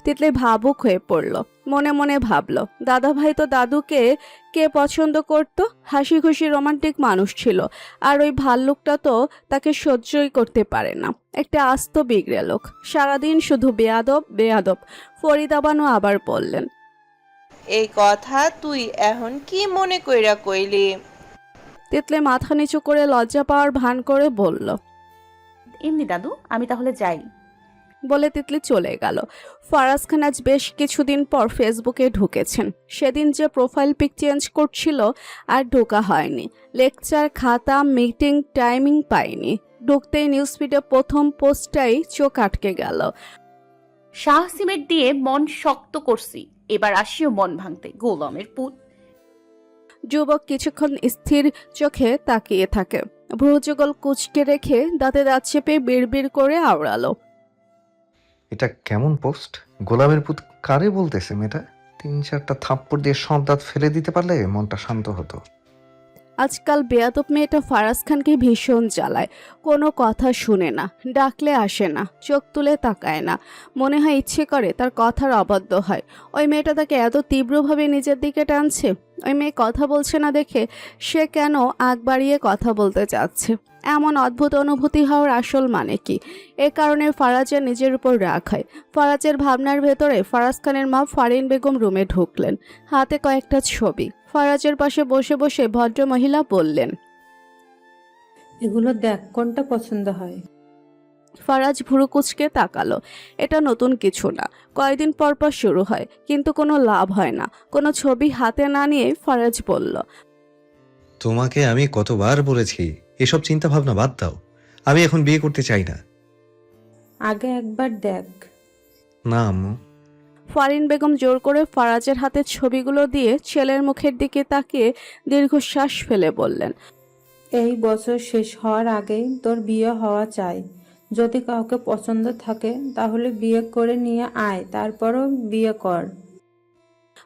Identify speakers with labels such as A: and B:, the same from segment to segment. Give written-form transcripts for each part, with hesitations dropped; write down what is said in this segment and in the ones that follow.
A: তিতলি ভাবুক হয়ে পড়ল। মনে মনে ভাবল, দাদাভাই তো দাদুকে কে পছন্দ করত? হাসি খুশি রোমান্টিক মানুষ ছিল, আর ওই ভাল্লুকটা তো তাকে সহ্যই করতে পারে না। একটা আস্ত বিগড়ে লোক, সারাদিন শুধু বেয়াদব বেয়াদব। ফরিদা বানু আবার বললেন,
B: এই কথা তুই এখন কি মনে কইরা কইলি?
A: তিতলি মাথা নিচু করে লজ্জা পাওয়ার ভান করে বলল।
C: এমনি দাদু, আমি তাহলে যাই।
A: বলে তিতলি চলে গেল। ফারাজ খান আজ বেশ কিছুদিন পর ফেসবুকে ঢুকেছেন। সেদিন যে প্রোফাইল পিক চেঞ্জ করছিল আর ঢোকা হয়নি। লেকচার, খাতা, মিটিং টাইমিং পাইনি। ঢুকতেই নিউজফিডে প্রথম পোস্টটাই চোখ আটকে গেল।
C: শাহ সিমেন্ট দিয়ে মন শক্ত করছি, এবার আসিও মন ভাঙতে, গোলামের পুত।
A: যুবক কিছুক্ষণ স্থির চোখে তাকিয়ে থাকে, ভ্রুযুগল কুঁচকে রেখে দাঁতে দাঁত চেপে বিড়বিড় করে আওড়ালো।
D: এটা কেমন পোস্ট? গোলামের পুত কারে বলতেছে মেয়েটা? 3-4টা থাপ্পড় দিয়ে সব দাঁত ফেলে দিতে পারলে মনটা শান্ত হতো।
A: আজকাল বেয়াদব মেয়েটা ফারাজ খানকে ভীষণ জ্বালায়। কোনো কথা শুনে না, ডাকলে আসে না, চোখ তুলে তাকায় না। মনে হয় ইচ্ছে করে তার কথার অবাধ্য হয়। ওই মেয়েটা তাকে এত তীব্রভাবে নিজের দিকে টানছে। ওই মেয়ে কথা বলছে না দেখে সে কেন আগ বাড়িয়ে কথা বলতে চাচ্ছে? এমন অদ্ভুত অনুভূতি হওয়ার আসল মানে কি? এ কারণে ফারাজের নিজের উপর রাগ হয়। ফারাজের ভাবনার ভেতরে ফারাজ খানের মা ফারিন বেগম রুমে ঢুকলেন, হাতে কয়েকটা ছবি। ফারাজের পাশে বসে বসে ভদ্র মহিলা বললেন,
E: এগুলো দেখ কোনটা পছন্দ হয়।
A: ফারাজ ভুরু কুচকে তাকালো। এটা নতুন কিছু না, কয়েকদিন পর পর শুরু হয়, কিন্তু কোনো লাভ হয় না। কোনো ছবি হাতে না নিয়ে ফারাজ বলল,
D: তোমাকে আমি কতবার বলেছি এসব চিন্তা ভাবনা বাদ দাও। আমি এখন বিয়ে করতে চাই না।
E: আগে একবার দেখ।
D: না আম্মু।
A: ফারিন বেগম জোর করে ফারাজের হাতে ছবিগুলো দিয়ে ছেলের মুখের দিকে তাকিয়ে দীর্ঘশ্বাস ফেলে বললেন,
E: এই বছর শেষ হওয়ার আগেই তোর বিয়ে হওয়া চাই। যদি কাউকে পছন্দ থাকে তাহলে বিয়ে করে নিয়ে আয়, তারপরও বিয়ে কর।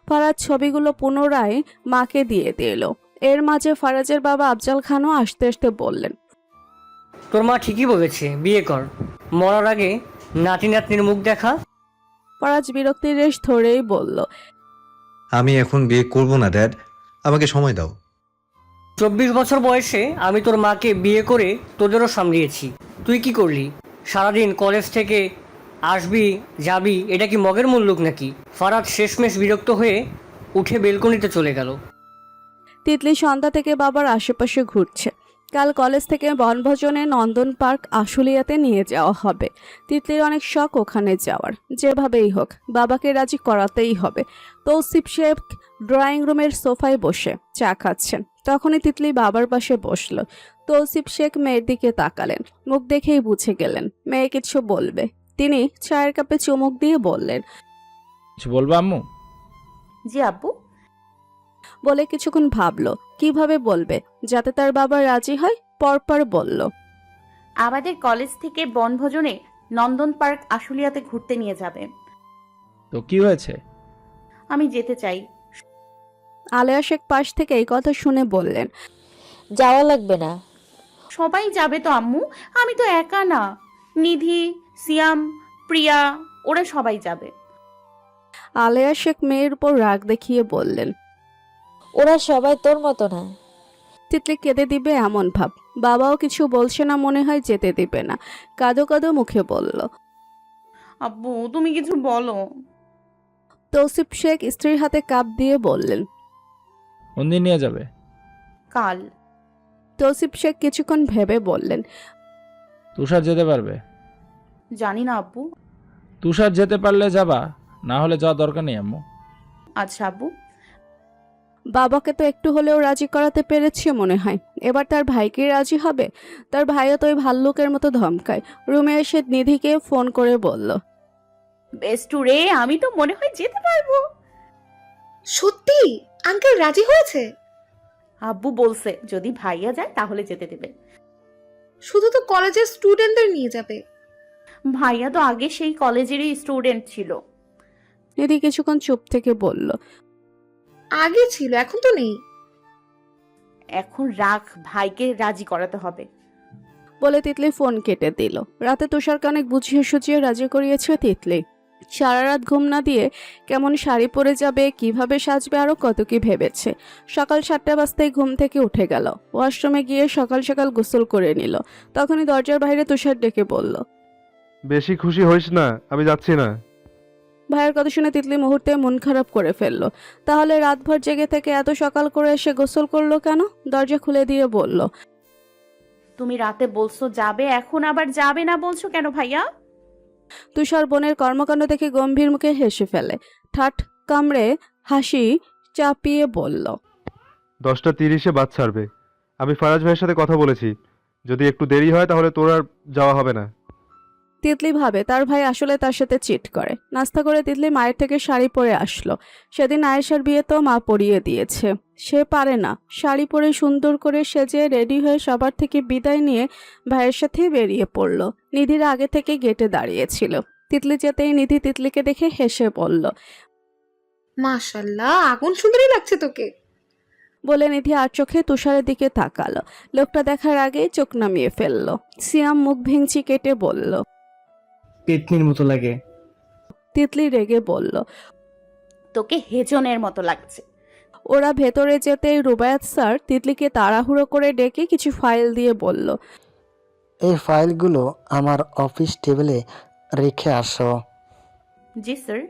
A: ফারাজ ছবিগুলো পুনরায় মাকে দিয়ে দিল। এর মাঝে ফারাজের বাবা আফজাল খানও আসতে আসতে বললেন,
F: তোর মা ঠিকই বলেছে, বিয়ে কর। মরার আগে নাতি নাতনির মুখ দেখা।
A: ফারাজ বিরক্তির রেশ ধরেই বলল,
D: আমি এখন বিয়ে করব না ড্যাড, আমাকে সময় দাও।
F: 24 বছর বয়সে আমি তোর মাকে বিয়ে করে তোদেরও সামলিয়েছি। তুই কি করলি? সারাদিন কলেজ থেকে আসবি যাবি, এটা কি মগের মুল্লুক নাকি? ফারাদ শেষমেশ বিরক্ত হয়ে উঠে বেলকনিতে চলে গেল।
A: তিতলি সন্ধ্যা থেকে বাবার আশেপাশে ঘুরছে। কাল কলেজ থেকে বনভোজনে নন্দন পার্ক আশুলিয়াতে নিয়ে যাওয়া হবে। তিতলির অনেক শখ ওখানে যাওয়ার। যেভাবেই হোক বাবাকে রাজি করাতেই হবে। তৌসিফ শেখ ড্রয়িং রুমের সোফায় বসে চা খাচ্ছেন। তখনই তিতলি বাবার পাশে বসলো। তৌসিফ শেখ মেয়ের দিকে তাকালেন। মুখ দেখেই বুঝে গেলেন মেয়ে কিছু বলবে। তিনি চায়ের কাপে চুমুক দিয়ে বললেন,
G: কিছু বলবো আম্মু?
C: জি আব্বু।
A: বলে কিছুক্ষণ ভাবলো কিভাবে বলবে যাতে তার বাবা রাজি হয়। পরপর বলল,
C: আমাদের কলেজ থেকে বনভোজনে নন্দন পার্ক আশুলিয়াতে ঘুরতে নিয়ে যাবে।
G: তো কি হয়েছে?
C: আমি যেতে চাই।
A: আলেয়া শেখ পাশ থেকে এই কথা শুনে বললেন,
H: যাওয়া লাগবে না।
C: সবাই যাবে তো আম্মু, আমি তো একা না। নিধি, সিয়াম, প্রিয়া, ওরা সবাই যাবে।
A: আলেয়া শেখ মেয়ের উপর রাগ দেখিয়ে বললেন,
H: ওরা সবাই তোর মতো না।
A: তিতলি কেঁদে দিবে এমন ভাব। বাবাও কিছু বলছে না, মনে হয় যেতে দিবে না। কাঁদো কাঁদো মুখে বলল,
C: আব্বু তুমি কিছু বলো।
A: তৌসিফ শেখ স্ত্রীর হাতে কাপ দিয়ে বললেন,
G: কোন দিন নিয়ে যাবে?
C: কাল।
A: তৌসিফ শেখ কিছুক্ষণ ভেবে বললেন,
G: তুষার যেতে পারবে?
C: জানি না আব্বু।
G: তুষার যেতে পারলে যাবা, না হলে যাওয়ার দরকার নেই আম্মু।
C: আচ্ছা আব্বু।
A: বাবাকে তো একটু হলেও রাজি করাতে পেরেছে মনে হয়। এবার তার ভাইকে রাজি হবে? তার ভাইও তো ওই ভাল্লুকের মতো ধমকায়। রুমে এসে নিধিকে ফোন করে বলল,
C: বেস্টু রে, আমি তো মনে হয় যেতে পারবো।
I: সত্যি আঙ্কেল রাজি হয়েছে?
C: আব্বু বলছে যদি ভাইয়া যায় তাহলে যেতে দেবে।
I: শুধু তো কলেজের স্টুডেন্টদের নিয়ে যাবে।
C: ভাইয়া তো আগে সেই কলেজেরই স্টুডেন্ট ছিল।
A: নিধি কিছুক্ষণ চুপ থেকে বলল,
I: আগে ছিল, এখন তো নেই।
C: এখন রাখ, ভাইকে রাজি করাতে হবে।
A: বলে তিতলি ফোন কেটে দিল। রাতে তুষারকে অনেক বুঝিয়ে সুঝিয়ে রাজি করিয়েছে তিতলি। সারা রাত ঘুম না দিয়ে কেমন শাড়ি পরে যাবে, কিভাবে সাজবে, আরও কত কি ভেবেছে। সকাল 7টা বাজতেই ঘুম থেকে উঠে গেল, ওয়াশরুমে গিয়ে সকাল সকাল গোসল করে নিল। তখনই দরজার বাইরে তুষার ডেকে বলল,
J: বেশি খুশি হইস না, আমি যাচ্ছি না।
A: ভাইয়ের কথা শুনে তিতলি মুহূর্তে মন খারাপ করে ফেললো। তাহলে রাতভর জেগে থেকে এত সকাল করে এসে গোসল করলো কেন? দরজা খুলে দিয়ে বলল,
C: তুমি রাতে বলছো যাবে, এখন আবার যাবে না বলছো কেন ভাইয়া?
A: তুষার বোনের কর্মকাণ্ড দেখে গম্ভীর মুখে হেসে ফেলে। ঠাট কামড়ে হাসি চাপিয়ে বলল,
J: 10টা 30-এ বাস ছাড়বে। আমি ফারাজ ভাইয়ের সাথে কথা বলেছি, যদি একটু দেরি হয় তাহলে তোর আর যাওয়া হবে না।
A: তিতলি ভাবে তার ভাই আসলে তার সাথে চিট করে। নাস্তা করে তিতলি মায়ের থেকে শাড়ি পরে আসলো। সেদিন আয়েশার বিয়ে তো মা পরিয়ে দিয়েছে, সে পারে না। শাড়ি পরে সুন্দর করে সেজে রেডি হয়ে সবার থেকে বিদায় নিয়ে ভাইয়ের সাথে বেরিয়ে পড়ল। নিধির আগে থেকে গেটে দাঁড়িয়েছিল। তিতলি যেতেই নিধি তিতলিকে দেখে হেসে বলল,
I: মাশাল্লাহ, আগুন সুন্দরী লাগছে তোকে।
A: বলে নিধি আর চোখে তুষারের দিকে তাকালো। লোকটা দেখার আগেই চোখ নামিয়ে ফেলল। সিয়াম মুখ ভেঙচি কেটে বলল,
F: পেতনির মতো লাগে।
A: তিতলি রেগে বলল,
C: তোকে হেজনের মতো লাগছে।
A: ওরা ভেতরে যেতেই রুবায়াত স্যার তিতলিকে তাড়াহুড়ো করে ডেকে কিছু ফাইল দিয়ে বলল,
K: এই ফাইলগুলো আমার অফিস টেবিলে রেখে আসো।
C: জি স্যার।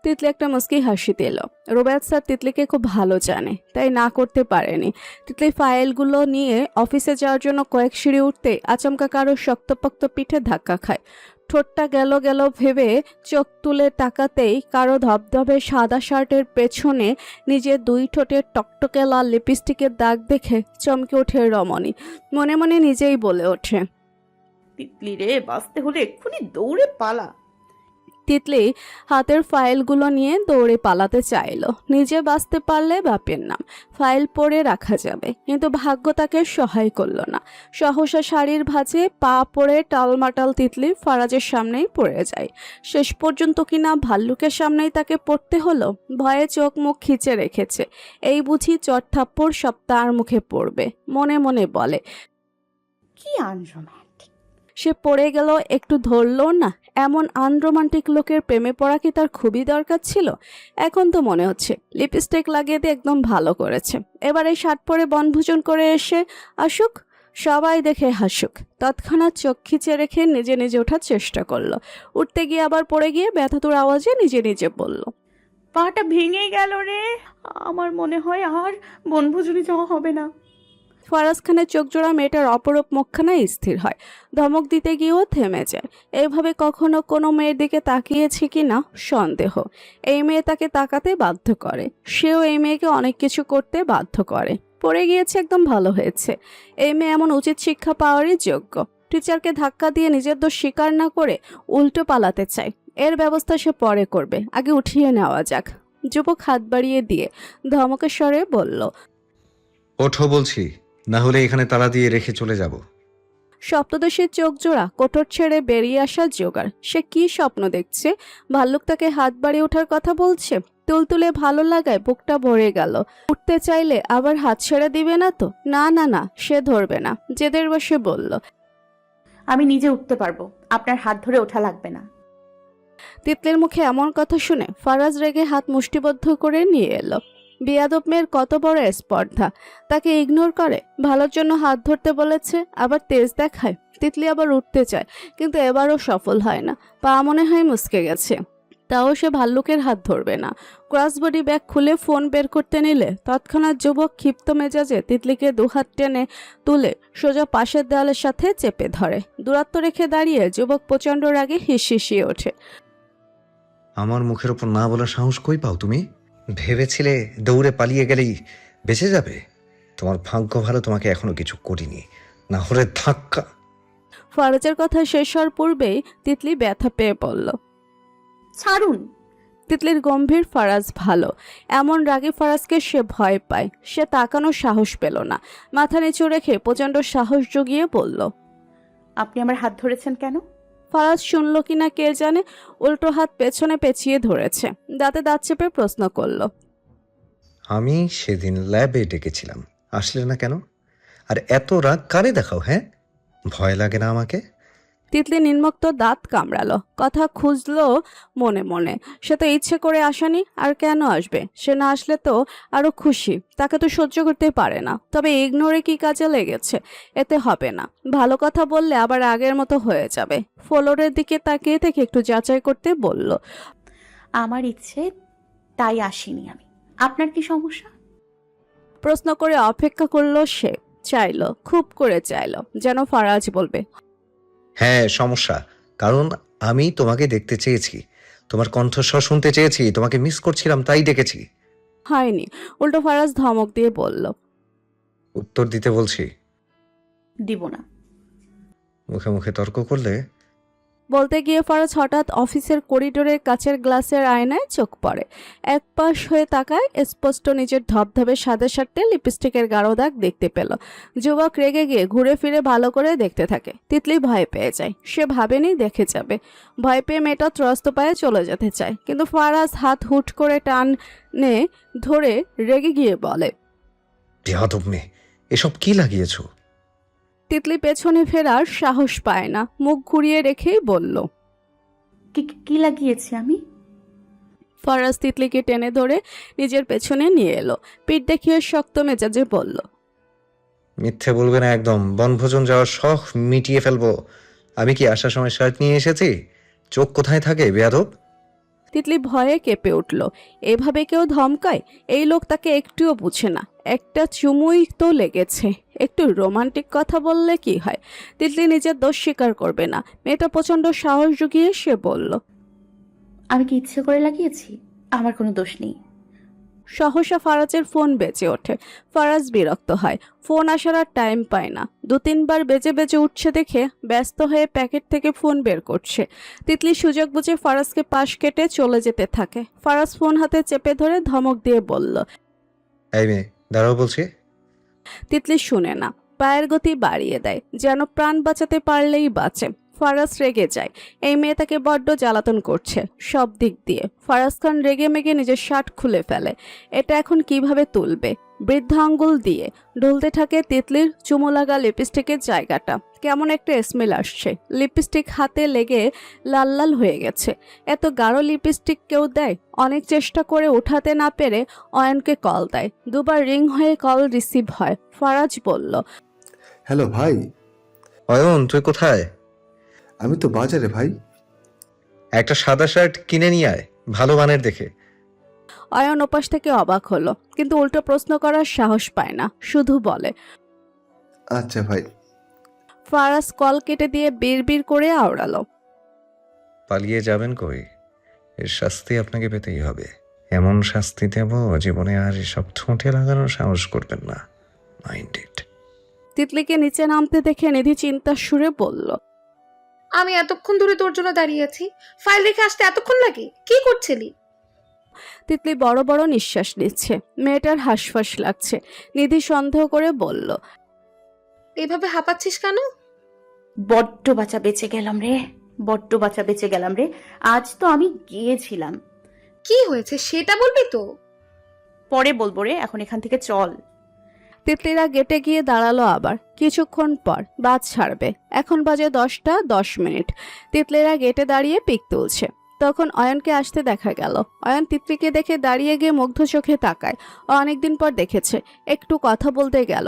A: তিতলি একটা মুস্কি হাসি দিল। রুবায়াত স্যার তিতলিকে খুব ভালো জানে, তাই না করতে পারেনি। তিতলি ফাইলগুলো নিয়ে অফিসে যাওয়ার জন্য কয়েক সিঁড়ি উঠতে আচমকা কারো শক্তপোক্ত পিঠে ধাক্কা খায়। ঠোঁটটা গেল গেল ভেবে চোখ তুলে তাকাতেই কারো ধবধবে সাদা শার্টের পেছনে নিজের 2 ঠোঁটের টকটকে লাল লিপস্টিকের দাগ দেখে চমকে ওঠে রমণী। মনে মনে নিজেই বলে ওঠে,
C: তিতলি রে, বাঁচতে হলে এক্ষুনি দৌড়ে পালা।
A: তিতলি হাতের ফাইলগুলো নিয়ে দৌড়ে পালাতে চাইল। নিজে বাঁচতে পারলে বাপের নাম, ফাইল পড়ে রাখা যাবে, কিন্তু ভাগ্য তাকে সহায় করলো না। সহসা শাড়ির ভাঁজে পা পড়ে টালমাটাল তিতলি ফারাজের সামনেই পড়ে যায়। শেষ পর্যন্ত কিনা ভাল্লুকের সামনেই তাকে পড়তে হলো। ভয়ে চোখ মুখ খিচে রেখেছে। এই বুঝি চট থাপ্পড় সব তার মুখে পড়বে। মনে মনে বলে,
C: কি আনরোম্যান্টিক।
A: সে পড়ে গেল, একটু ধরলো না। এমন আনরোমান্টিক লোকের প্রেমে পড়া কি তার খুবই দরকার ছিল? এখন তো মনে হচ্ছে লিপস্টিক লাগিয়ে দিয়ে একদম ভালো করেছে। এবার এই শার্ট পরে বনভোজন করে এসে আসুক, সবাই দেখে হাসুক। তৎক্ষণাৎ চোখ খিচে রেখে নিজে নিজে ওঠার চেষ্টা করলো। উঠতে গিয়ে আবার পড়ে গিয়ে ব্যথাতুর আওয়াজে নিজে নিজে বলল,
C: পাটা ভেঙে গেল রে। আমার মনে হয় আর বনভোজনে যাওয়া হবে না।
A: ফারাজ খানের চোখ জোড়া মেয়েটার অপরূপ মুখখানা স্থির হয়। ধমক দিতে গিয়েও থেমে যায়। এইভাবে কখনো কোনো মেয়ের দিকে তাকিয়েছে কি না সন্দেহ। এই মেয়ে তাকে তাকাতে বাধ্য করে, সেও এই মেয়েকে অনেক কিছু করতে বাধ্য করে। পড়ে গিয়েছে, একদম ভালো হয়েছে। এই মেয়ে এমন উচিত শিক্ষা পাওয়ারই যোগ্য। টিচারকে ধাক্কা দিয়ে নিজের দোষ স্বীকার না করে উল্টো পালাতে চায়। এর ব্যবস্থা সে পরে করবে, আগে উঠিয়ে নেওয়া যাক। যুবক হাত বাড়িয়ে দিয়ে ধমকের স্বরে বলল,
D: ওঠো বলছি, না হলে এখানে তালা দিয়ে রেখে চলে যাব।
A: সপ্তদশীর চোখ জোড়া কোটর ছেড়ে বেরিয়ে আসার জোগাড়। সে কি স্বপ্ন দেখছে? ভাল্লুক তাকে হাত বাড়িয়ে ওঠার কথা বলছে। তুলতুলে ভালো লাগায় বুকটা ভরে গেল। উঠতে চাইলে আবার হাত ছেড়ে দিবে না তো? না না না, সে ধরবে না। জেদের বসে বলল,
C: আমি নিজে উঠতে পারবো, আপনার হাত ধরে ওঠা লাগবে না।
A: তিতলির মুখে এমন কথা শুনে ফারাজ রেগে হাত মুষ্টিবদ্ধ করে নিয়ে এলো। বেয়াদব মেয়ের কত বড় স্পর্ধা, তাকে ইগনোর করে। ভালোর জন্য হাত ধরতে বলেছে, আবার তেজ দেখায়। তিতলি আবার উঠতে চায়, কিন্তু এবারও সফল হয় না। পা মনে হয় মুচকে গেছে। তাও সে ভাল্লুকের হাত ধরবে না। ক্রসবডি ব্যাগ খুলে ফোন বের করতে নিলে তৎক্ষণাৎ যুবক ক্ষিপ্ত মেজাজে তিতলিকে দুহাত টেনে তুলে সোজা পাশের দেওয়ালের সাথে চেপে ধরে। দূরত্ব রেখে দাঁড়িয়ে যুবক প্রচণ্ড রাগে হিসিয়ে ওঠে।
D: আমার মুখের ওপর না বলার সাহস কই পাও তুমি? ভেবেছিলে দৌড়ে পালিয়ে গেলেই বেঁচে যাবে? তোমার ভাগ্য ভালো, তোমাকে এখনো কিছু করিনি, না হলে ধাক্কা।
A: ফারাজের কথা শেষ হওয়ার পূর্বেই তিতলি ব্যথা পেয়ে পড়ল।
C: ছাড়ুন।
A: তিতলির গম্ভীর, ফারাজ ভালো। এমন রাগী ফারাজকে সে ভয় পায়। সে তাকানোর সাহস পেল না। মাথা নিচু রেখে প্রচণ্ড সাহস জুগিয়ে বলল,
C: আপনি আমার হাত ধরেছেন কেন?
A: ফারাজ শুনল কিনা কে জানে, উল্টো হাত পেছনে পেঁচিয়ে ধরেছে। দাঁতে দাঁত চেপে প্রশ্ন করল,
D: আমি সেদিন ল্যাবে ডেকেছিলাম, আসলে না কেন? আর এত রাগ কারে দেখাও? হ্যাঁ, ভয় লাগে না আমাকে?
A: তিতলি নির্মুক্ত দাঁত কামড়ালো, কথা খুঁজলো মনে মনে। সে তো ইচ্ছে করে আসেনি, আর কেন আসবে? সে না আসলে তো আরো খুশি, তাকে তো সহ্য করতে পারে না। তবে ইগনোরে কি কাজে লেগেছে? এতে হবে না। ভালো কথা বললে আবার আগের মতো হয়ে যাবে। ফ্লোরের দিকে তাকিয়ে থেকে একটু যাচাই করতে বলল।
C: আমার ইচ্ছে তাই আসিনি আমি। আপনার কি সমস্যা?
A: প্রশ্ন করে অপেক্ষা করলো সে। চাইলো, খুব করে চাইলো, যেন ফারাজ বলবে
D: হ্যাঁ সমস্যা, কারণ আমি তোমাকে দেখতে চেয়েছি, তোমার কণ্ঠস্বর শুনতে চেয়েছি, তোমাকে মিস করছিলাম তাই ডেকেছি।
A: হয়নি। উল্টো ফারাজ ধমক দিয়ে বলল,
D: উত্তর দিতে বলছি।
C: দিব না।
D: মুখে মুখে তর্ক করলে
A: বলতে গিয়ে ফারাজ হঠাৎ অফিসের করিডোরে কাচের গ্লাসের আয়নায় চোখ পড়ে। এক পাশ হয়ে তাকায়, স্পষ্ট নিজের ধবধবে সাদা শার্টে লিপস্টিকের গাঢ় দাগ দেখতে পেল। যুবক রেগে গিয়ে ঘুরে ফিরে ভালো করে দেখতে থাকে। তিতলি ভয় পেয়ে যায়। সে ভাবেনি দেখে যাবে। ভয় পেয়ে মেয়েটা ত্রস্ত পায়ে চলে যেতে চায়, কিন্তু ফারাজ হাত হুট করে টানে ধরে রেগে গিয়ে বলে,
D: বেয়াদব মেয়ে, এসব কি লাগিয়েছো?
A: তিতলি পেছনে ফেরার সাহস পায় না, মুখ ঘুরিয়ে রেখেই বলল।
C: কি লাগিয়েছি আমি?
A: ফারাজ তিতলিকে টেনে ধরে নিজের পেছনে নিয়ে এলো। পিঠ দেখিয়ে শক্ত মেজাজে বলল,
D: মিথ্যে বলবে না একদম, বনভোজন যাওয়ার শখ মিটিয়ে ফেলবো। আমি কি আসার সময় শার্ট নিয়ে এসেছি? চোখ কোথায় থাকে বেয়াদব?
A: তিতলি ভয়ে কেঁপে উঠল। এভাবে কেউ ধমকায়? এই লোক তাকে একটুও বুঝে না। একটা চুমুই তো লেগেছে, একটু রোমান্টিক কথা বললে কি হয়? তিতলি নিজের দোষ স্বীকার করবে না। মেয়েটা প্রচন্ড সাহস জুগিয়ে সে বলল,
C: আমি কি ইচ্ছে করে লাগিয়েছি? আমার কোনো দোষ নেই।
A: সহসা ফারাজের ফোন বেজে ওঠে। ফারাজ বিরক্ত হয়। ফোন আসার আর টাইম পায় না। 2-3 বার বেজে বেজে উঠছে দেখে ব্যস্ত হয়ে প্যাকেট থেকে ফোন বের করছে। তিতলি সুযোগ বুঝে ফারাজকে পাশ কেটে চলে যেতে থাকে। ফারাজ ফোন হাতে চেপে ধরে ধমক দিয়ে বলল,
D: এই মেয়ে দাঁড়াও বলছি।
A: তিতলি শুনে না, পায়ের গতি বাড়িয়ে দেয়, যেন প্রাণ বাঁচাতে পারলেই বাঁচে। ফারাজ রেগে যায়। এই মেয়ে তাকে বড্ড জ্বালাতন করছে সব দিক দিয়ে। ফারাজ খান রেগে মেগে নিজের শার্ট খুলে ফেলে। এটা এখন কিভাবে তুলবে? বৃদ্ধ আঙ্গুল দিয়ে ঢুলতে থাকে তিতলির চুমু লাগা লিপস্টিকের জায়গাটা। কেমন একটা স্মেল আসছে। লিপস্টিক হাতে লেগে লাল লাল হয়ে গেছে। এত গাঢ় লিপস্টিক কেউ দেয়? অনেক চেষ্টা করে উঠাতে না পেরে অয়নকে কল দেয়। 2বার রিং হয়ে কল রিসিভ হয়। ফারাজ বলল,
L: হ্যালো ভাই।
D: অয়ন তুই কোথায়?
L: আমি তো বাজারে ভাই।
D: একটা সাদা শার্ট কিনে নিয়ে আয়, ভালো মানের দেখে।
A: অয়ন ওপাশ থেকে অবাক হলো, কিন্তু উল্টো প্রশ্ন করার সাহস পায় না, শুধু বলে।
L: আচ্ছা ভাই।
A: ফারাজ কল কেটে দিয়ে বিড়বিড় করে আওড়ালো,
D: পালিয়ে যাবেন কই? এর শাস্তি আপনাকে পেতেই হবে। এমন শাস্তি দেব জীবনে আর এসব ঠোঁটে লাগানোর সাহস করবেন না। Mind it.
A: তিতলিকে নিচে নামতে দেখে নিধি চিন্তার সুরে বলল,
I: আমি এতক্ষণ ধরে তোর জন্য দাঁড়িয়ে আছি, ফাইল রেখে আসতে এতক্ষণ লাগে? কি করছিলি?
A: তিতলি বড় বড় নিঃশ্বাস নিচ্ছে। মেয়েটার হাঁসফাঁস লাগছে। নিধি সন্দেহ করে বলল,
I: এইভাবে হাঁপাচ্ছিস কেন?
C: বড্ড বাঁচা বেঁচে গেলাম রে, বড্ড বাঁচা বেঁচে গেলাম রে। আজ তো আমি গিয়েছিলাম।
I: কি হয়েছে সেটা বলবি তো?
C: পরে বলবো রে, এখন এখান থেকে চল।
A: তিতলিরা গেটে গিয়ে দাঁড়ালো আবার। কিছুক্ষণ পর বাস ছাড়বে। এখন বাজে 10টা 10 মিনিট। তিতলিরা গেটে দাঁড়িয়ে পিক তুলছে। তখন অয়নকে আসতে দেখা গেল। অয়ন তিতলিকে দেখে দাঁড়িয়ে গিয়ে মুগ্ধ চোখে তাকায়। ও অনেকদিন পর দেখেছে। একটু কথা বলতে গেল।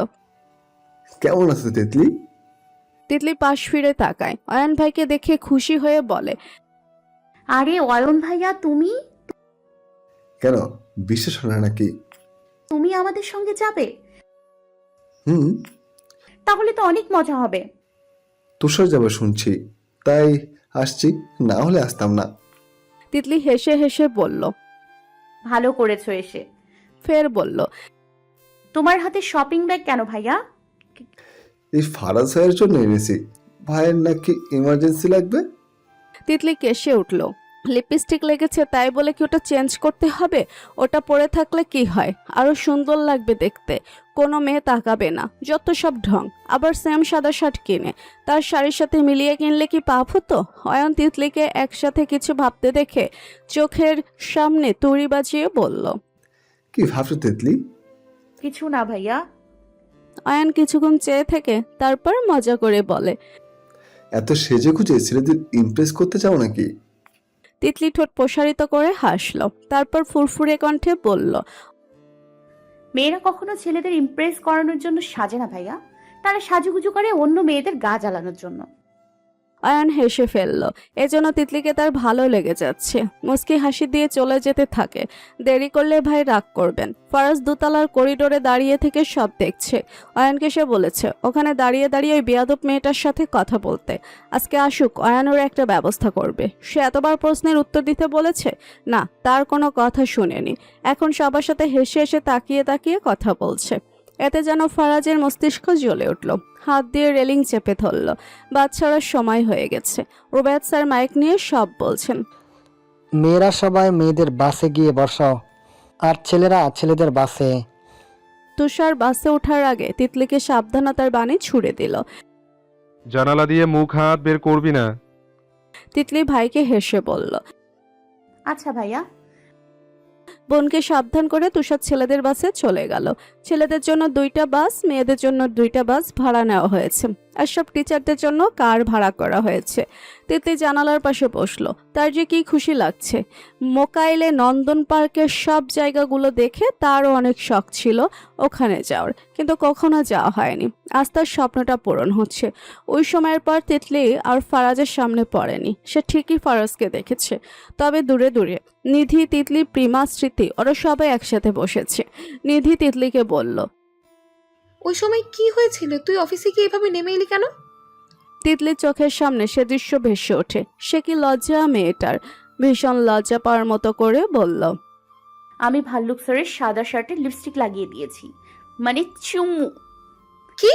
L: কেমন আছো তিতলি?
A: তিতলি পাশ ফিরে তাকায়। অয়ন ভাইকে দেখে খুশি হয়ে বলে,
C: আরে অয়ন ভাইয়া, তুমি
L: কেন বিশ্বাস হয় না নাকি?
C: তুমি আমাদের সঙ্গে যাবে?
L: হুম।
C: তাহলে তো অনেক মজা হবে।
L: তুষার যাবে শুনছি, তাই আসছি, না হলে আসতাম না।
A: তিতলি হেসে হেসে বলল।
C: ভালো করেছো এসে।
A: ফের বলল,
C: তোমার হাতে শপিং ব্যাগ কেন ভাইয়া?
L: এই ফারাজ ভাইয়ের জন্য এনেছি। ভাইয়ের নাকি ইমার্জেন্সি লাগবে।
A: তিতলি কেসে উঠল। লিপস্টিক লেগেছে তাই বলে কি ওটা চেঞ্জ করতে হবে? ওটা পরে থাকলে কি হয়, আরো সুন্দর লাগবে দেখতে। কোনো মেয়ে তাকাবে না, যত সব ঢং। আবার সেম সাদা শার্ট কিনে তার শাড়ির সাথে মিলিয়ে কিনলে কি পাপ হতো? অয়ন তিতলিকে একসাথে কিছু ভাবতে দেখে চোখের সামনে তুড়ি বাজিয়ে বলল,
L: কি ভাবছো তিতলি?
C: কিছু না ভাইয়া।
A: অয়ন কিছুক্ষণ চেয়ে থেকে তারপর মজা করে বলে,
L: এত সেজে খুঁজে ছেলেদের ইমপ্রেস করতে চাও নাকি?
A: তিতলি ঠোঁট প্রসারিত করে হাসলো, তারপর ফুরফুরে কণ্ঠে বলল,
C: মেয়েরা কখনো ছেলেদের ইমপ্রেস করানোর জন্য সাজে না ভাইয়া, তারা সাজুগুজু করে অন্য মেয়েদের গা জ্বালানোর জন্য।
A: আয়ান হেসে ফেলল। এজন্য তিতলিকে তার ভালো লেগে যাচ্ছে। মুস্কি হাসি দিয়ে চলে যেতে থাকে। দেরি করলে ভাই রাগ করবেন। ফারাজ দোতলার করিডোরে দাঁড়িয়ে থেকে সব দেখছে। আয়ানকে সে বলেছে ওখানে দাঁড়িয়ে দাঁড়িয়ে ওই বেয়াদব মেয়েটার সাথে কথা বলতে। আজকে আসুক, আয়ান ওর একটা ব্যবস্থা করবে। সে এতবার প্রশ্নের উত্তর দিতে বলেছে, না, তার কোনো কথা শুনেনি। এখন সবার সাথে হেসে হেসে তাকিয়ে তাকিয়ে কথা বলছে। এতে যেন ফারাজের মস্তিষ্ক জ্বলে উঠল। হাত দিয়ে রেলিং চেপে ধরল। বাদ ছাড়ার সময় হয়ে গেছে। রুবায়েত স্যার মাইক নিয়ে সব বলছেন।
K: মেয়েরা সবাই মেয়েদের বাসে গিয়ে বসাও, আর ছেলেরা ছেলেদের বাসে।
A: তুষার বাসে ওঠার আগে তিতলিকে সাবধানতার বাণী ছুড়ে দিল।
J: জানালা দিয়ে মুখ হাত বের করবি না।
A: তিতলি ভাইকে হেসে বলল।
C: আচ্ছা ভাইয়া।
A: বোনকে সাবধান করে তুষার ছেলেদের বাসে চলে গেল। ছেলেদের জন্য 2টা বাস, মেয়েদের জন্য 2টা বাস ভাড়া নেওয়া হয়েছে। আর সব টিচারদের জন্য কার ভাড়া করা হয়েছে। তিতলি জানালার পাশে বসলো। তার যে কি খুশি লাগছে। মোকাইলে নন্দন পার্কের সব জায়গাগুলো দেখে তারও অনেক শখ ছিল ওখানে যাওয়ার, কিন্তু কখনো যাওয়া হয়নি। আজ তার স্বপ্নটা পূরণ হচ্ছে। ওই সময়ের পর তিতলি আর ফারাজের সামনে পড়েনি। সে ঠিকই ফারাজকে দেখেছে, তবে দূরে দূরে। নিধি, তিতলি, প্রিমা, স্মৃতি ওরা সবাই একসাথে বসেছে। নিধি তিতলিকে বলল,
I: ওই সময় কি হয়েছিল? তুই অফিসে গিয়ে এভাবে নেমে এলি কেন?
A: তিতলির চোখের সামনে সে দৃশ্য ভেসে ওঠে। সে কি লজ্জা মেয়েটার! ভীষণ লজ্জা পাওয়ার মতো করে বলল,
C: আমি ভাল্লুক স্যারের সাদা শার্টে লিপস্টিক লাগিয়ে দিয়েছি, মানে চুমু।
I: কি?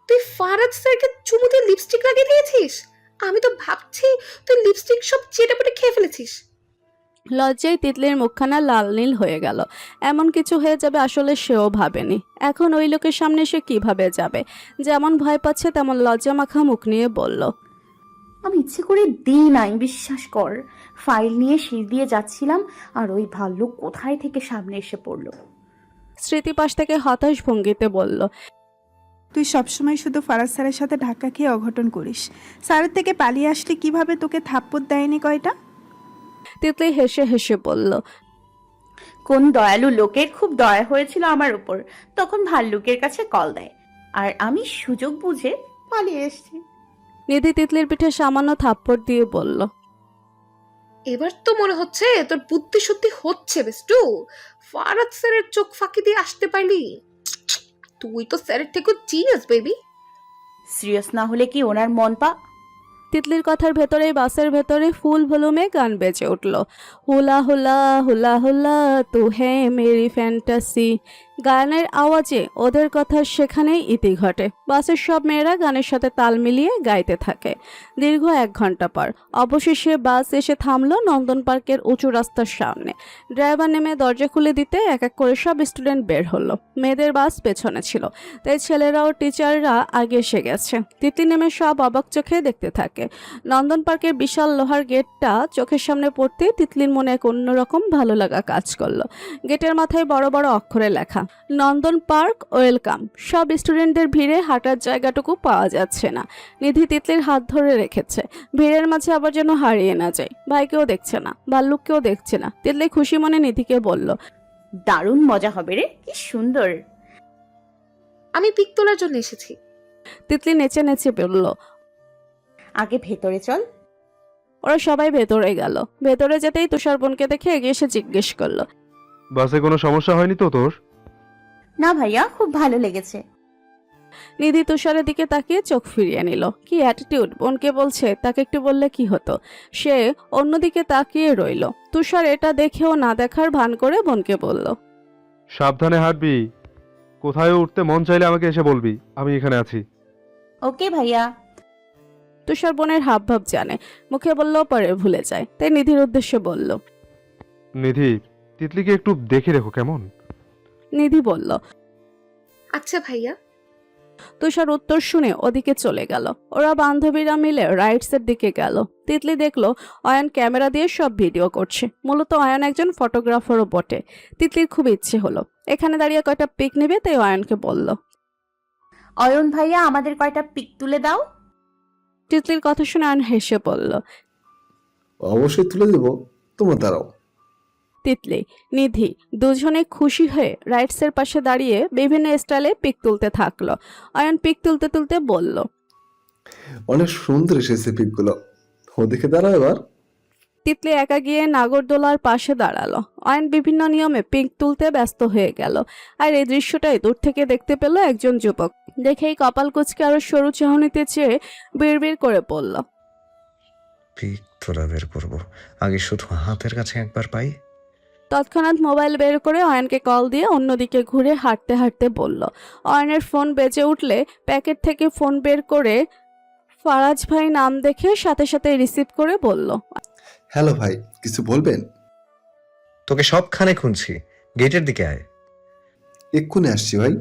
I: তুই ফারাজ স্যারকে চুমু দিয়ে লিপস্টিক লাগিয়ে দিয়েছিস? আমি তো ভাবছি তুই লিপস্টিক সব চেটেপুটে খেয়ে ফেলেছিস।
A: লজ্জায় তিতলির মুখখানা লাল নীল হয়ে গেল। এমন কিছু হয়ে যাবে আসলে সেও ভাবেনি। এখন ওই লোকের সামনে সে কিভাবে যাবে? যেমন ভয় পাচ্ছে তেমন লজ্জা মাখা মুখ নিয়ে বলল,
C: আমি ইচ্ছে করে দিই নাই, বিশ্বাস কর। ফাইল নিয়ে সিঁড়ি দিয়ে যাচ্ছিলাম আর ওই ভাল্লুক কোথায় থেকে সামনে এসে পড়লো।
A: স্মৃতি পাশ থেকে হতাশ ভঙ্গিতে বলল,
M: তুই সবসময় শুধু ফারাজ স্যারের সাথে ধাক্কা খেয়ে অঘটন করিস। স্যারের থেকে পালিয়ে আসলে কিভাবে তোকে থাপ্পড় দেয়নি কয়টা?
A: তিতলি হেসে হেসে বলল,
C: কোন দয়ালু লোকের খুব দয়া হয়েছিল আমার উপর, তখন ভাল্লুকের কাছে কল দেয় আর আমি সুযোগ বুঝে পালিয়ে এসেছি।
A: নিধি তিতলির পিঠে সামান্য থাপ্পড় দিয়ে বলল,
I: এবার তো মনে হচ্ছে তোর বুদ্ধি সত্যি হচ্ছে বেস্টু। ফারাজ স্যারের চোখ ফাঁকি দিয়ে আসতে পারলি। তুই তো স্যারের থেকেও জিনিয়াস বেবি।
C: সিরিয়াস না হলে কি ওনার মন পা।
A: তিতলির কথার ভেতরে বাসের ভেতরে ফুল ভলিউমে গান বেজে উঠল। হুলা হুলা হুলা হুলা তু হে মেরি ফ্যান্টাসি। গানের আওয়াজে ওদের কথা সেখানেই ইতি ঘটে। বাসের সব মেয়েরা গানের সাথে তাল মিলিয়ে গাইতে থাকে। দীর্ঘ 1 ঘন্টা পর অবশেষে বাস এসে থামলো নন্দন পার্কের উঁচু রাস্তার সামনে। ড্রাইভার নেমে দরজা খুলে দিতে এক এক করে সব স্টুডেন্ট বের হলো। মেয়েদের বাস পেছনে ছিল, তাই ছেলেরা ও টিচাররা আগে এসে গেছে। তিতলি নেমে সব অবাক চোখে দেখতে থাকে। নন্দন পার্কের বিশাল লোহার গেটটা চোখের সামনে পড়তে তিতলির মনে এক অন্যরকম ভালো লাগা কাজ করলো। গেটের মাথায় বড় বড় অক্ষরে লেখা, নন্দন পার্ক ওয়েলকাম। সব স্টুডেন্টদের ভিড়ে হাঁটার জায়গাটুকু পাওয়া যাচ্ছে না। নিধি তিতলির হাত ধরে রেখেছে, ভিড়ের মাঝে আবার যেন হারিয়ে না যায়। ভাইকেও দেখছে না, ভাল্লুককেও দেখছে না। তিতলি খুশি মনে নিধিকে বলল,
C: দারুণ মজা হবে রে, কি সুন্দর।
I: আমি পিক তোলার জন্য এসেছি।
A: তিতলি নেচে নেচে বলল,
C: আগে ভেতরে চল।
A: ওরা সবাই ভেতরে গেল। ভেতরে যেতেই তুষার বোনকে দেখে এগিয়ে এসে জিজ্ঞেস করলো,
J: বাসে কোনো সমস্যা হয়নি তো তোর?
C: না ভাইয়া, খুব ভালো লেগেছে।
A: নিধি তুষারের দিকে তাকিয়ে চোখ ফিরিয়ে নিল। কি অ্যাটিটিউড! বোনকে বলছে, তাকে একটু বললে কি হতো। সে অন্যদিকে তাকিয়ে রইল। তুষার এটা দেখেও না দেখার ভান করে বোনকে বলল,
J: সাবধানে হাঁটবি, কোথায় উঠতে মন চাইলে আমাকে এসে বলবি, আমি এখানে আছি।
C: ওকে ভাইয়া।
A: তুষার বোনের হাবভাব জানে, মুখে বললেও পরে ভুলে যায়, তাই নিধির উদ্দেশ্যে বলল,
J: নিধি, তিতলিকে একটু দেখে রেখো কেমন।
A: নিধি বলল,
I: আচ্ছা ভাইয়া।
A: তুষার উত্তর শুনে ওদিকে চলে গেল। ওরা বান্ধবীরা মিলে রাইডসের দিকে গেল। তিতলি দেখলো অয়ন ক্যামেরা দিয়ে সব ভিডিও করছে। মূলত অয়ন একজন ফটোগ্রাফারও বটে। তিতলির খুব ইচ্ছে হলো এখানে দাঁড়িয়ে কয়টা পিক নেবে, তাই অয়নকে বলল,
C: অয়ন ভাইয়া, আমাদের কয়টা পিক তুলে দাও।
A: তিতলির কথা শুনে আয়ন হেসে বলল।
L: অবশ্যই তুলে দেবো, তোমরা দাঁড়াও।
A: তিতলি, নিধি দুজনে খুশি হয়ে রাইটসের পাশে দাঁড়িয়ে বিভিন্ন স্টাইলে পিক তুলতে থাকলো। আয়ন পিক তুলতে তুলতে বলল।
L: অনেক সুন্দর এসেছে পিকগুলো, ওদিকে দাঁড়াও এবার।
A: তিতলি একা গিয়ে নাগরদোলার পাশে দাঁড়ালো। আয়ন বিভিন্ন নিয়মে পিক তুলতে ব্যস্ত হয়ে গেল। আর এই দৃশ্যটাই দূর থেকে দেখতে পেল একজন যুবক। দেখেই কপাল কুঁচকে আরো সরু চাহনিতে চেয়ে বিড়বিড় করে বলল।
D: পিক তোলা বের করবো, আগে শুধু হাতের কাছে একবার পাই।
A: তৎক্ষণাৎ মোবাইল বের করে অয়নকে কল দিয়ে অন্যদিকে ঘুরে হাঁটতে হাঁটতে বলল। অয়নের ফোন বেজে উঠলে প্যাকেট থেকে ফোন বের করে ফারাজ ভাই নাম দেখে সাথে সাথে রিসিভ করে বলল।
L: হ্যালো ভাই, কিছু বলবেন?
D: তোকে সবখানে খুঁজছি, গেটের দিকে আয়।
L: এক্ষুনি আসছি ভাই।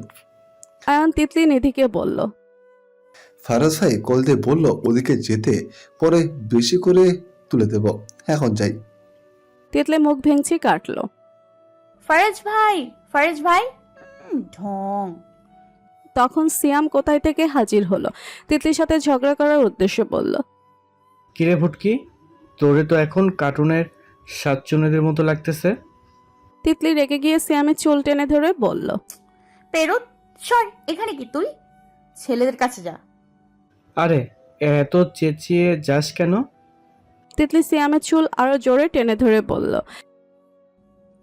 A: আয়ন তিতলি নিধিকে বলল।
L: ফারাজ ভাই কল দিয়ে বললো ওদিকে যেতে, পরে বেশি করে তুলে দেব, এখন যাই।
A: তিতলি মুখ ভেঙচি কাটলো।
C: ফারাজ ভাই, ফারাজ ভাই, ঢং।
A: তখন সিয়াম কোথায় থেকে হাজির হলো। তিতলির সাথে ঝগড়া করার উদ্দেশ্যে বলল।
N: কিরে ভুটকি, তোরে তো এখন কার্টুনের সাতচুনেদের মতো লাগতেছে।
A: তিতলি রেগে গিয়ে সিয়ামের চুল টেনে ধরে বলল।
C: পেরো, সর, এখানে কি তুই? ছেলেদের কাছে যা।
N: আরে এত চেঁচিয়ে যাস কেন?
A: তিতলি সিয়ামের চুল আরো জোরে টেনে ধরে বলল।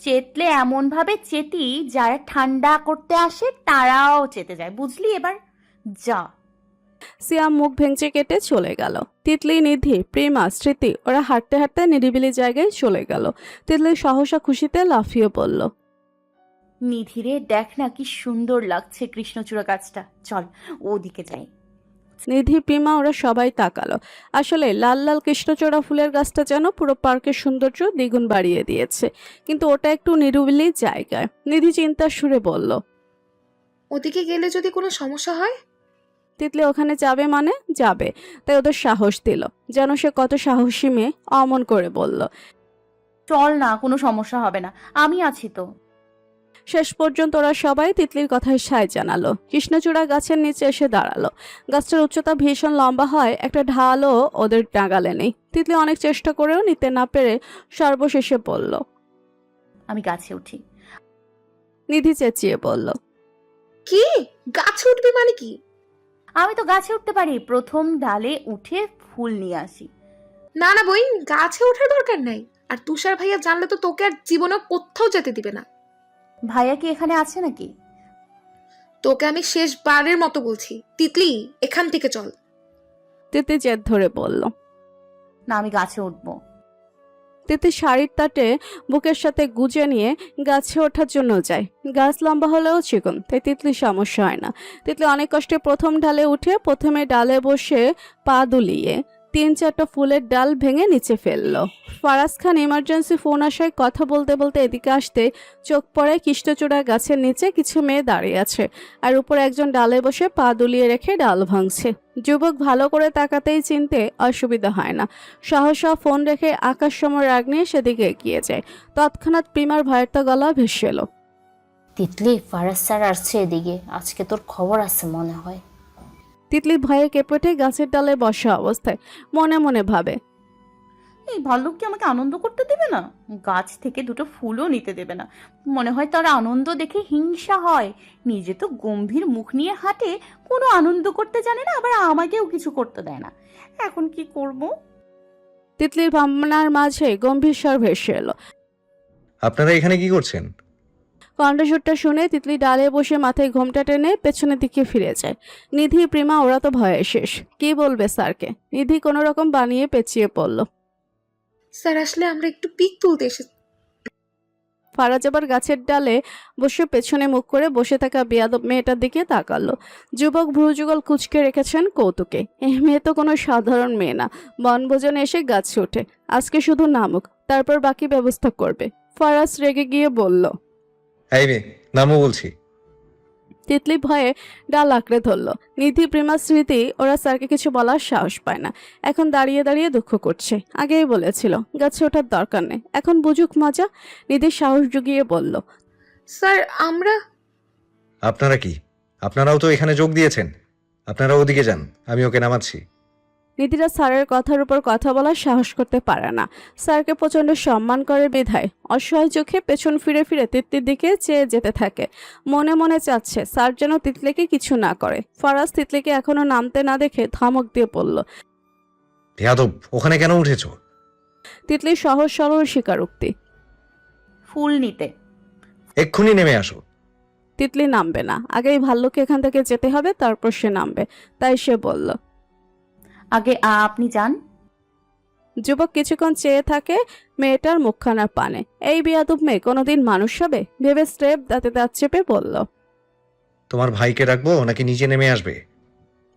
C: চেতলে এমন ভাবে চেতি যারা ঠান্ডা করতে আসে তারাও চেতে যায়, বুঝলি? এবার যা।
A: সিয়াম মুখ ভেঙচে কেটে চলে গেল। তিতলি, নিধি, প্রেমা, স্মৃতি ওরা হাঁটতে হাঁটতে নিরিবিলি জায়গায় চলে গেল। তিতলি সহসা খুশিতে লাফিয়ে পড়ল।
C: নিধিরে দেখ না কি সুন্দর লাগছে কৃষ্ণচূড়া গাছটা, চল ওদিকে যাই।
A: নিধি, প্রেমা ওরা সবাই তাকালো। আসলে লাল লাল কৃষ্ণচূড়া ফুলের গাছটা যেন পুরো পার্কের সৌন্দর্য দ্বিগুণ বাড়িয়ে দিয়েছে। কিন্তু ওটা একটু নিরিবিলি জায়গায়। নিধি চিন্তার সুরে বলল।
I: ওদিকে গেলে যদি কোনো সমস্যা হয়?
A: তিতলি ওখানে যাবে মানে যাবে, তাই ওদের সাহস দিল। যেন সে কত সাহসী মেয়ে, অমন করে বলল।
C: চল না, কোনো সমস্যা হবে না, আমি আছি তো।
A: শেষ পর্যন্ত ওরা সবাই তিতলির কথায় সায় জানালো। কৃষ্ণচূড়া গাছের নিচে এসে দাঁড়ালো। গাছটার উচ্চতা ভীষণ লম্বা হয়, একটা ঢালও ওদের নাগালে নেই। তিতলি অনেক চেষ্টা করেও নিতে না পেরে সর্বশেষে বলল।
C: আমি গাছে উঠি।
A: নিধি চেঁচিয়ে বলল।
I: কি? গাছে উঠবি মানে কি?
C: আমি তো গাছে উঠতে পারি, প্রথম ডালে উঠে ফুল নিয়ে আসি।
I: না না বই, গাছে ওঠার দরকার নাই। আর তুষার ভাইয়া জানলে তো তোকে আর জীবনে কোথাও যেতে দিবে না।
C: ভাইয়া কি এখানে আছে নাকি?
I: তোকে আমি শেষবারের মতো বলছি, তিতলি এখান থেকে চল।
A: তিতলি জেদ ধরে বলল।
C: না, আমি গাছে উঠবো।
A: তিতলি শাড়ির তাটে বুকের সাথে গুজে নিয়ে গাছে ওঠার জন্য যায়। গাছ লম্বা হলেও চিকন, তাই তিতলির সমস্যা হয় না। তিতলি অনেক কষ্টে প্রথম ডালে উঠে প্রথমে ডালে বসে পা দুলিয়ে 3-4টা ফুলের ডাল ভেঙে নিচে ফেললো। ফারাজ খান ইমার্জেন্সি ফোন আসায় কথা বলতে বলতে এদিকে আসতে চোখ পড়ে কৃষ্ণচূড়া গাছের নিচে কিছু মেয়ে দাঁড়িয়ে আছে, আর উপরে একজন ডালে বসে পা দুলিয়ে রেখে ডাল ভাঙছে। যুবক ভালো করে তাকাতেই চিনতে অসুবিধা হয় না। সহসা ফোন রেখে আকাশ সম রাগ নিয়ে সেদিকে এগিয়ে যায়। তৎক্ষণাৎ প্রিমার ভয়েরটা গলা ভেসে এলো।
H: তিতলি, ফারাজ স্যার আসছে এদিকে, আজকে তোর খবর আছে মনে হয়।
A: তিতলি ভয়ে কেঁপে গাছের ডালে বসা অবস্থায় মনে মনে ভাবে,
C: এই ভাল্লুক কি আমাকে আনন্দ করতে দেবে না? গাছ থেকে দুটো ফুলও নিতে দেবে না। মনে হয় তার আনন্দ দেখে হিংসা হয়। নিজে তো গম্ভীর মুখ নিয়ে হাঁটে, কোনো আনন্দ করতে জানে না, আবার আমাকেও কিছু করতে দেয় না। এখন কি করব?
A: তিতলির ভাবনার মাঝে গম্ভীর স্বর ভেসে এলো।
D: আপনারা এখানে কি করছেন?
A: কণ্ঠস্বরটা শুনে তিতলি ডালে বসে মাথায় ঘোমটা টেনে পেছনের দিকে ফিরে যায়। নিধি, প্রিমা ওরা তো ভয়ে শেষ, কি বলবে স্যারকে। নিধি কোনো রকম বানিয়ে পেঁচিয়ে পড়ল।
I: স্যার আসলে আমরা একটু পিক তুলতে এসেছি।
A: ফারাজ আবার গাছের ডালে বসে পেছনে মুখ করে বসে থাকা বেয়াদব মেয়েটার দিকে তাকালো। যুবক ভ্রুযুগল কুঁচকে রেখেছেন কৌতুকে। এই মেয়ে তো কোনো সাধারণ মেয়ে না, বনভোজনে এসে গাছে ওঠে। আজকে শুধু নামুক, তারপর বাকি ব্যবস্থা করবে। ফারাজ রেগে গিয়ে বলল।
D: এই মেয়ে, নামও বলছি।
A: তিতলি ভয়ে ডাল আঁকড়ে ধরল। নিধি, প্রেমা, স্মৃতি ওরা স্যারকে কিছু বলার সাহস পায় না। এখন দাঁড়িয়ে দাঁড়িয়ে দুঃখ করছে। আগেই বলেছিল গাছে ওঠার দরকার নেই, এখন বুঝুক মজা। নিধি সাহস জুগিয়ে বলল।
I: স্যার আমরা।
D: আপনারা কি? আপনারাও তো এখানে যোগ দিয়েছেন। আপনারা ওদিকে যান, আমি ওকে নামাচ্ছি।
A: নিধিরা স্যারের কথার উপর কথা বলার সাহস করতে পারে না। স্যারকে প্রচণ্ড সম্মান করে বিধায় অসহায় চোখে পেছন ফিরে ফিরে তিতলির দিকে চেয়ে যেতে থাকে। মনে মনে চাচ্ছে স্যার যেন তিতলিকে কিছু না করে। ফারাজ তিতলিকে এখনো নামতে না দেখে ধমক দিয়ে পড়ল।
D: বেয়াদব, ওখানে কেন উঠেছো?
A: তিতলি সহজ সরল স্বীকারোক্তি।
C: ফুল নিতে।
D: এক্ষুনি নেমে আসো।
A: তিতলি নামবে না, আগেই ভাল্লুককে এখান থেকে যেতে হবে, তারপর সে নামবে। তাই সে বলল।
C: আগে আপনি যান।
A: যুবক কিছুক্ষণ চেয়ে থাকে মেয়েটার মুখখানার পানে। এই বেয়াদব মেয়ে কোনোদিন মানুষ হবে ভেবে স্টেপ দাঁতে দাঁত চেপে বলল।
D: তোমার ভাইকে রাখবো নাকি নিচে নেমে আসবে?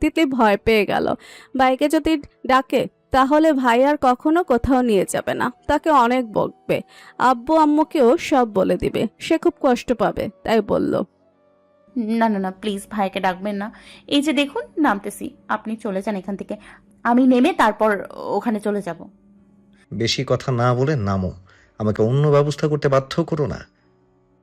A: তিতলি ভয় পেয়ে গেল। ভাইকে যদি ডাকে তাহলে ভাই আর কখনো কোথাও নিয়ে যাবে না, তাকে অনেক বকবে, আব্বু আম্মুকেও সব বলে দিবে, সে খুব কষ্ট পাবে। তাই বলল।
C: না না না, প্লিজ ভাইকে ডাকবেন না। এই যে দেখুন নামতেছি, আপনি চলে যান এখান থেকে। আমি নেমে তারপর ওখানে চলে যাব।
D: বেশি কথা না বলে নামো, আমাকে অন্য ব্যবস্থা করতে বাধ্য করো না।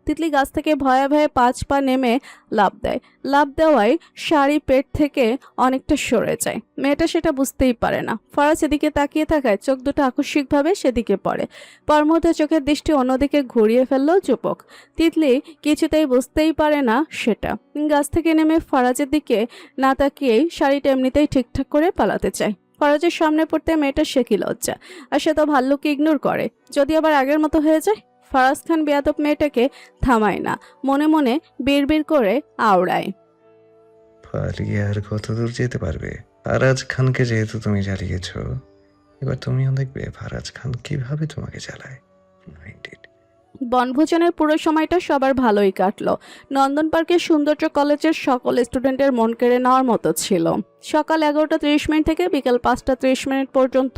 A: তিতলি গাছ থেকে ভয়ে ভয়ে 5 পা নেমে লাফ দেয়। লাফ দেওয়ায় শাড়ি পেট থেকে অনেকটা সরে যায়। মেয়েটা সেটা বুঝতেই পারে না। ফারাজ এদিকে তাকিয়ে থাকায় চোখ দুটো আকস্মিকভাবে সেদিকে পড়ে। পর মুহূর্তে চোখের দৃষ্টি অন্যদিকে ঘুরিয়ে ফেলল যুবক। তিতলি কিছুতেই বুঝতেই পারে না সেটা। গাছ থেকে নেমে ফারাজের দিকে না তাকিয়েই শাড়িটা এমনিতেই ঠিকঠাক করে পালাতে চায়। ফারাজের সামনে পড়তে মেয়েটা সে কি লজ্জা, আর সে তো ভাল্লুককে ইগনোর করে। যদি আবার আগের মতো হয়ে যায়। ফারাজ খান বেয়াদব মেয়েটাকে থামায় না, মনে মনে বিড়বিড় করে আওড়ায়।
D: পালিয়ে আর কত দূর যেতে পারবে? ফারাজ খানকে যেহেতু তুমি জ্বালিয়েছ, এবার তুমিও দেখবে ফারাজ খান কিভাবে তোমাকে জ্বালায়।
A: বনভোজনের পুরো সময়টা সবার ভালোই কাটলো। নন্দন পার্কের সৌন্দর্য কলেজের সকল স্টুডেন্টের মন কেড়ে নেওয়ার মতো ছিল। সকাল 11:30 থেকে বিকেল 5:30 পর্যন্ত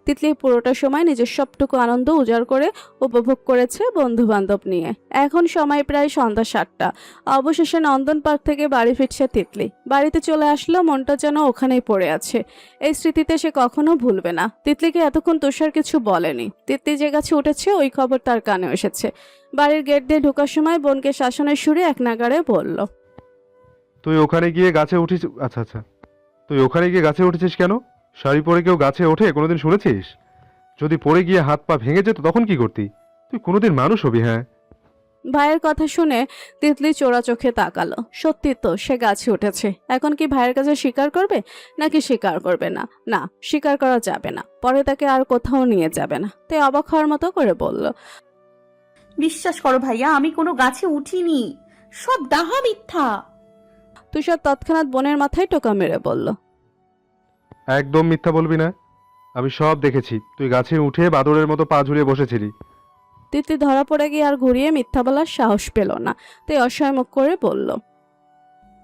A: তিতলি পুরোটা সময় নিজের সবটুকু আনন্দ উজাড় করে উপভোগ করেছে বন্ধু বান্ধব নিয়ে। এখন সময় প্রায় সন্ধ্যা 7টা। অবশেষে নন্দন পার্ক থেকে বাড়ি ফিরছে তিতলি। বাড়িতে চলে আসলো, মনটা যেন ওখানেই পড়ে আছে। এই স্মৃতিতে সে কখনো ভুলবে না। তিতলিকে এতক্ষণ তুষার কিছু বলেনি। তিতলি যে গাছে উঠেছে ওই খবর তার কানে এসেছে। বাড়ির গেট দিয়ে ঢোকার সময় বোনকে শাসনের সুরে এক নাগাড়ে বলল।
J: তুই ওখানে গিয়ে গাছে উঠিস? আচ্ছা আচ্ছা, তুই ওখানে গিয়ে গাছে উঠেছিস কেন? শাড়ি পরে কেউ গাছে ওঠে কোনোদিন শুনেছিস? যদি পড়ে গিয়ে হাত পা ভেঙে যেত তখন কি করতি? তুই কোনোদিন মানুষ হবি? হ্যাঁ।
A: ভাইয়ের কথা শুনে তিতলি চোরা চোখে তাকালো। সত্যি তো সে গাছে উঠেছে। এখন কি ভাইয়ের কাছে স্বীকার করবে নাকি স্বীকার করবে না? না, স্বীকার করা যাবে না, পরে তাকে আর কোথাও নিয়ে যাবে না। তাই অবাক হওয়ার মতো করে বলল।
C: বিশ্বাস করো ভাইয়া, আমি কোনো গাছে উঠিনি, সব ডাহা মিথ্যা।
A: তুষার তৎক্ষণাৎ বোনের মাথায় টোকা মেরে বলল।
J: একদম মিথ্যা বলবি না, আমি সব দেখেছি। তুই গাছে উঠে বাদরের মতো পা ঝুলিয়ে বসেছিলি।
A: তিতলি ধরা পড়ে গিয়ে আর ঘুরিয়ে মিথ্যা বলার সাহস পেল না, তাই অসহায় মুখ করে বলল।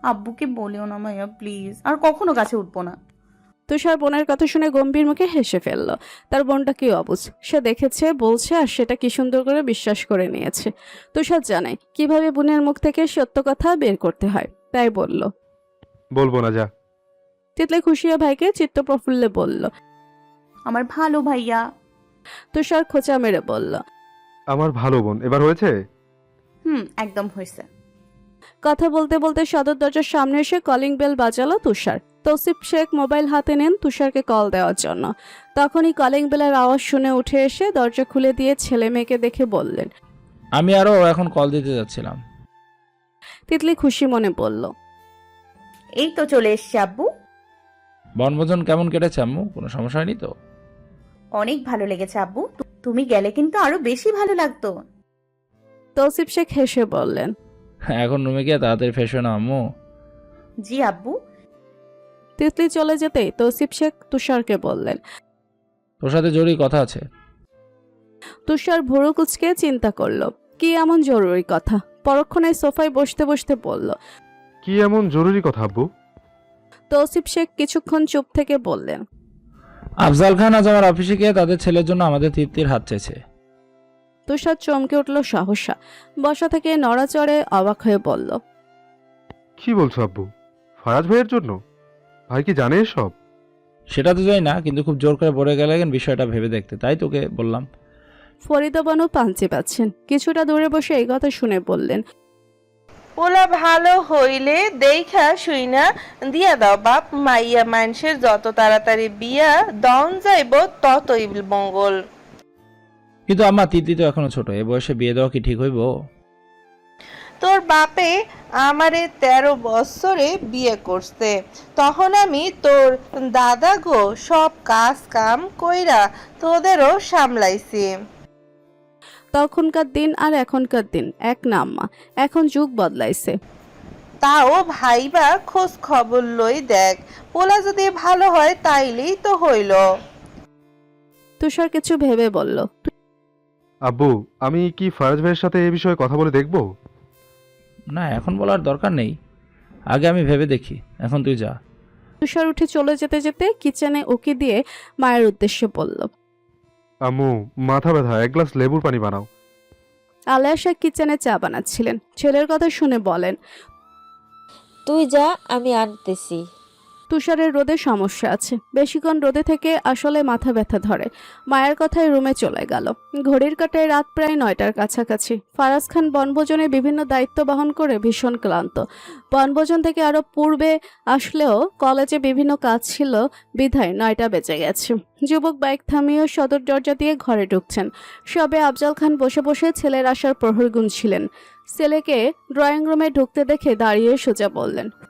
C: আব্বুকে বলিও না ভাইয়া প্লিজ, আর কখনো গাছে উঠবো না।
A: তুষার বোনের কথা শুনে গম্ভীর মুখে হেসে ফেলল। তার বোনটা কি অবুঝ, সে দেখেছে বলছে আর সেটা কি সুন্দর করে বিশ্বাস করে নিয়েছে। তুষার জানে কিভাবে বোনের মুখ থেকে সত্য কথা বের করতে হয়, তাই বলল।
J: বলবো না, যা।
A: তিতলি খুশি হয়ে ভাইকে চিত্ত প্রফুল্লে বলল।
C: আমার ভালো ভাইয়া।
A: তুষার খোঁচা মেরে বলল।
J: আমার ভালো বোন। এবার হয়েছে?
C: একদম হয়েছে।
A: কথা বলতে বলতে সদর দরজার সামনে এসে কলিং বেল বাজালো তুষার। তৌসিফ শেখ মোবাইল হাতে নেন তুষারকে কল দেওয়ার জন্য। তখনই কলিং বেলের আওয়াজ শুনে উঠে এসে দরজা খুলে দিয়ে ছেলে মেয়েকে দেখে বললেন।
G: আমি আরও এখন কল দিতে যাচ্ছিলাম।
A: তিতলি খুশি মনে বলল।
C: এই তো চলে এসছি আব্বু।
G: বনভোজন কেমন কেটেছে আম্মু? কোনো সমস্যা হয়নি তো?
C: অনেক ভালো লেগেছে আব্বু, তুমি গেলে কিন্তু আরো বেশি ভালো লাগতো।
A: তৌসিফ শেখ হেসে বললেন।
G: এখন রুমে গিয়ে তাড়াতাড়ি ফ্রেশ হয়ে না আম্মু।
C: জি আব্বু।
A: তিতলি চলে যেতেই তৌসিফ শেখ তুষারকে বললেন।
G: তোর সাথে জরুরি কথা আছে।
A: তুষার ভুরু কুচকে চিন্তা করলো কি এমন জরুরি কথা। পরক্ষণে সোফায় বসতে বসতে বলল।
J: কি এমন জরুরি কথা আব্বু?
A: তৌসিফ শেখ কিছুক্ষণ চুপ থেকে বললেন।
G: আফজাল খান আজ আমার অফিসে গিয়ে তাদের ছেলের জন্য আমাদের তৃপ্তির হাত চেয়েছে।
A: তুষার চমকে উঠল সহসা, বসা থেকে নড়াচড়ে অবাক হয়ে বলল।
J: কি বলছো আব্বু? ফারাজ ভাইয়ের জন্য? ভাই কি জানে সব?
G: সেটা তো জানি না, কিন্তু খুব জোর করে বলে গেলেন বিষয়টা ভেবে দেখতে, তাই তোকে বললাম।
A: ফরিদা বানু পাঞ্চি পাচ্ছেন, কিছুটা দূরে বসে এই কথা শুনে বললেন।
B: পোলা ভালো হইলে দেখা শুইনা দিয়া দাও বাপ, মাইয়া মানুষের যত তাড়াতাড়ি বিয়া দন যাইব ততই মঙ্গল।
G: কিন্তু আম্মা তিতি তো এখনো ছোট, এ বয়সে বিয়ে দেওয়া কি ঠিক হইব?
B: তোর বাপে আমারে 13 বছরে বিয়ে করছে, তখন আমি তোর দাদা গো সব কাজ কাম কইরা তোদেরও সামলাইছি।
A: তখনকার দিন আর এখনকার দিন এক না আম্মা, এখন যুগ বদলাইছে।
B: তাও ভাইবা খোঁজ খবর লই দেখ, পোলা যদি ভালো হয় তাইলেই তো হইল।
A: তুষার কিছু ভেবে বলল,
J: আব্বু, আমি কি ফারাজ ভাইয়ের সাথে এই বিষয়ে কথা বলে দেখব?
G: না, এখন বলার দরকার নেই, আগে আমি ভেবে দেখি, এখন তুই যা।
A: তুষার উঠে চলে যেতে যেতে কিচেনে উকি দিয়ে মায়ের উদ্দেশ্যে বলল,
J: আম্মু, মাথা ব্যথা, এক গ্লাস লেবুর পানি বানাও।
A: আলেয়া শেখ কিচেনে চা বানাচ্ছিলেন। ছেলের কথা শুনে বলেন,
H: তুই যা, আমি আনতেছি।
A: তুষারের রোদে সমস্যা আছে, বেশিক্ষণ রোদে থেকে আসলে মাথা ব্যথা ধরে। মায়ের কথায় রুমে চলে গেল। ঘড়ির কাঁটায় রাত প্রায় 9টার কাছাকাছি। ফারাজ খান বনভোজনে বিভিন্ন দায়িত্ব বহন করে ভীষণ ক্লান্ত। বনভোজন থেকে আরো পূর্বে আসলেও কলেজে বিভিন্ন কাজ ছিল বিধায় 9টা বেজে গেছে। যুবক বাইক থামিয়ে সদর দরজা দিয়ে ঘরে ঢুকছেন। সবে আফজাল খান বসে বসে ছেলের আসার প্রহর গুনছিলেন। ছেলেকে ড্রয়িং রুমে ঢুকতে দেখে দাঁড়িয়ে সোজা বললেন,